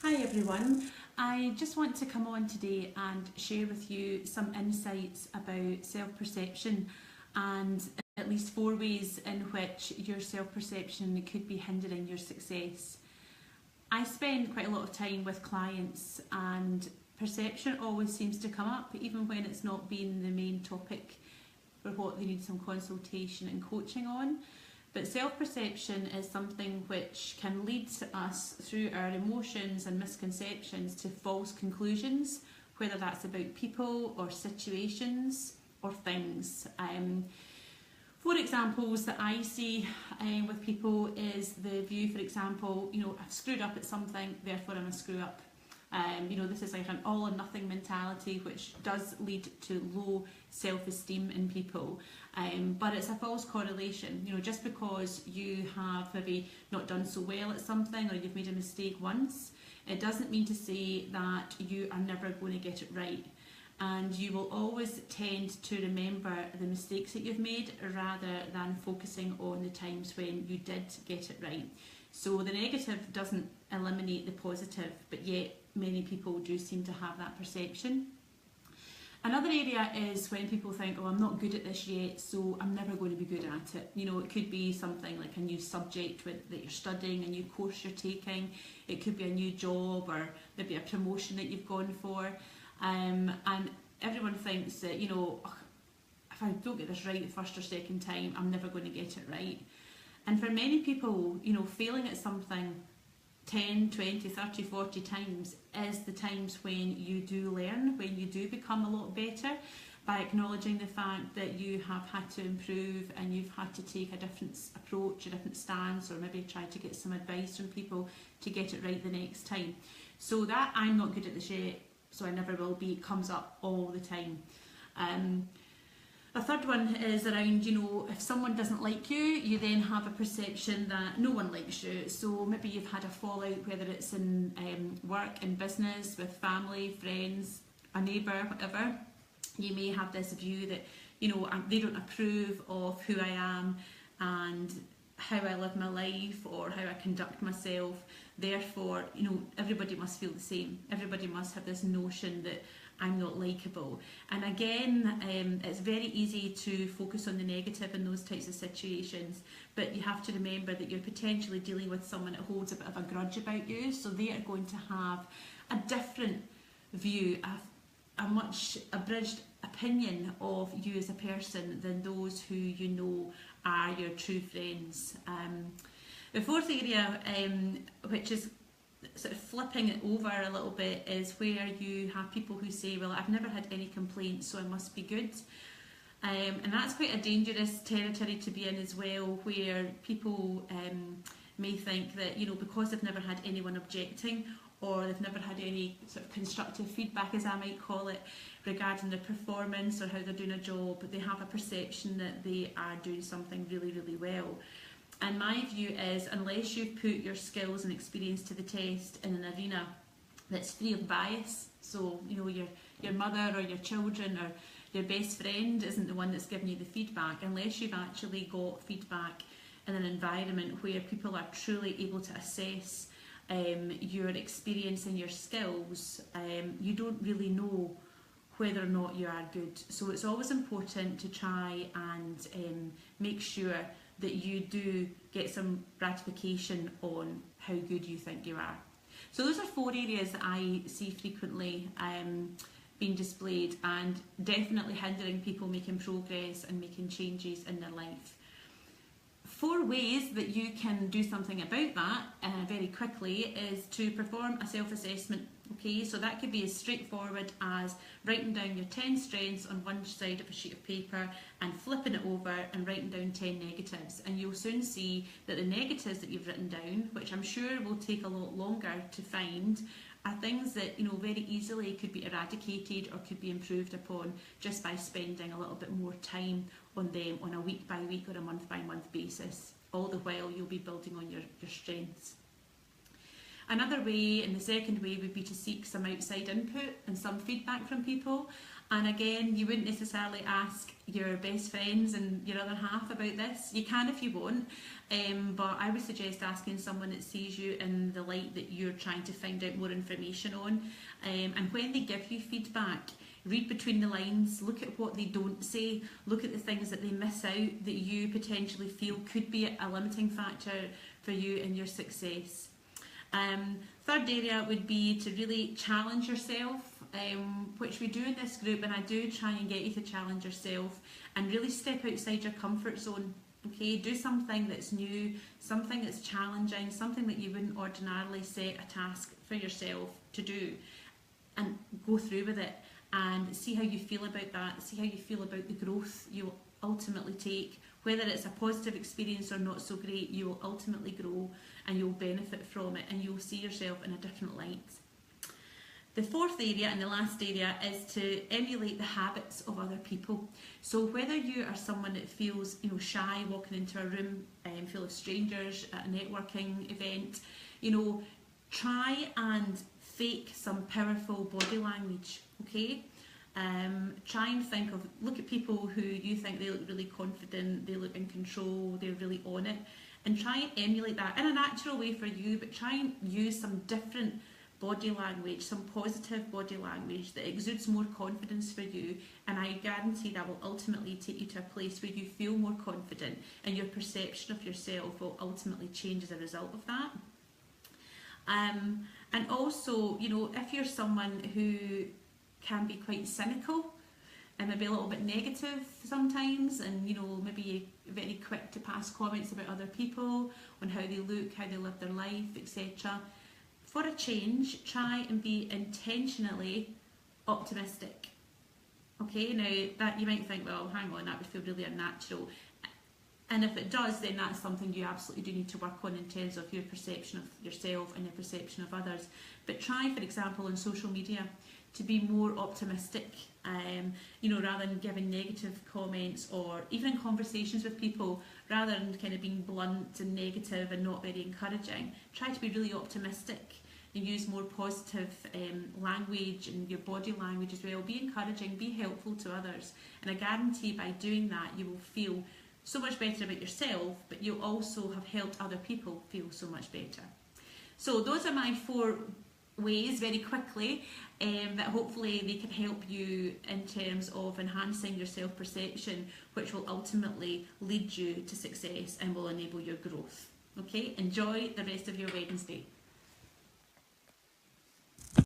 Hi everyone, I just want to come on today and share with you some insights about self-perception and at least 4 ways in which your self-perception could be hindering your success. I spend quite a lot of time with clients and perception always seems to come up even when it's not been the main topic for what they need some consultation and coaching on. But self-perception is something which can lead us through our emotions and misconceptions to false conclusions, whether that's about people or situations or things. For examples that I see with people is the view, for example, I've screwed up at something, therefore I'm a screw up. This is like an all or nothing mentality, which does lead to low self-esteem in people. But it's a false correlation. Just because you have maybe not done so well at something or you've made a mistake once, it doesn't mean to say that you are never going to get it right. And you will always tend to remember the mistakes that you've made rather than focusing on the times when you did get it right. So the negative doesn't eliminate the positive, but yet many people do seem to have that perception. Another area is when people think, oh, I'm not good at this yet, so I'm never going to be good at it. It could be something like a new subject that you're studying, a new course you're taking. It could be a new job or maybe a promotion that you've gone for. And everyone thinks that, if I don't get this right the first or second time, I'm never going to get it right. And for many people, failing at something 10, 20, 30, 40 times is the times when you do learn, when you do become a lot better, by acknowledging the fact that you have had to improve and you've had to take a different approach, a different stance, or maybe try to get some advice from people to get it right the next time. So that I'm not good at this yet, so I never will be, comes up all the time. A third one is around, if someone doesn't like you, you then have a perception that no one likes you. So maybe you've had a fallout, whether it's in work, in business, with family, friends, a neighbour, whatever. You may have this view that, they don't approve of who I am and how I live my life or how I conduct myself. Therefore, everybody must feel the same. Everybody must have this notion that I'm not likeable. And again, it's very easy to focus on the negative in those types of situations, but you have to remember that you're potentially dealing with someone that holds a bit of a grudge about you, so they are going to have a different view, a much abridged opinion of you as a person than those who are your true friends. The fourth area, which is sort of flipping it over a little bit, is where you have people who say, well, I've never had any complaints, so I must be good. And that's quite a dangerous territory to be in as well, where people may think that, because they've never had anyone objecting, or they've never had any sort of constructive feedback, as I might call it, regarding their performance or how they're doing a job, they have a perception that they are doing something really, really well. And my view is, unless you've put your skills and experience to the test in an arena that's free of bias, so your mother or your children or your best friend isn't the one that's giving you the feedback, unless you've actually got feedback in an environment where people are truly able to assess your experience and your skills, you don't really know whether or not you are good. So it's always important to try and make sure that you do get some gratification on how good you think you are. So those are 4 areas that I see frequently being displayed and definitely hindering people making progress and making changes in their life. 4 ways that you can do something about that very quickly is to perform a self-assessment. Okay, so that could be as straightforward as writing down your 10 strengths on one side of a sheet of paper and flipping it over and writing down 10 negatives. And you'll soon see that the negatives that you've written down, which I'm sure will take a lot longer to find, are things that very easily could be eradicated or could be improved upon just by spending a little bit more time on them on a week by week or a month by month basis. All the while you'll be building on your strengths. Another way, and the second way, would be to seek some outside input and some feedback from people. And again, you wouldn't necessarily ask your best friends and your other half about this. You can if you want, but I would suggest asking someone that sees you in the light that you're trying to find out more information on. And when they give you feedback, read between the lines, look at what they don't say, look at the things that they miss out that you potentially feel could be a limiting factor for you and your success. Third area would be to really challenge yourself, which we do in this group, and I do try and get you to challenge yourself and really step outside your comfort zone. Okay, do something that's new, something that's challenging, something that you wouldn't ordinarily set a task for yourself to do, and go through with it and see how you feel about that, see how you feel about the growth you'll ultimately take. Whether it's a positive experience or not so great, you will ultimately grow and you'll benefit from it and you'll see yourself in a different light. The fourth area and the last area is to emulate the habits of other people. So whether you are someone that feels shy walking into a room full of strangers at a networking event, try and fake some powerful body language, okay? Try and look at people who you think they look really confident, they look in control, they're really on it, and try and emulate that in a natural way for you, but try and use some different body language, some positive body language that exudes more confidence for you, and I guarantee that will ultimately take you to a place where you feel more confident and your perception of yourself will ultimately change as a result of that. And also, if you're someone who can be quite cynical and maybe a little bit negative sometimes, and maybe very quick to pass comments about other people on how they look, how they live their life, etc. For a change, try and be intentionally optimistic. Okay, now that you might think, well, hang on, that would feel really unnatural. And if it does, then that's something you absolutely do need to work on in terms of your perception of yourself and your perception of others. But try, for example, on social media to be more optimistic, rather than giving negative comments, or even in conversations with people, rather than kind of being blunt and negative and not very encouraging. Try to be really optimistic and use more positive language and your body language as well. Be encouraging, be helpful to others, and I guarantee by doing that you will feel so much better about yourself, but you'll also have helped other people feel so much better. So those are my 4 ways, very quickly, that hopefully they can help you in terms of enhancing your self-perception, which will ultimately lead you to success and will enable your growth. Okay, enjoy the rest of your Wednesday.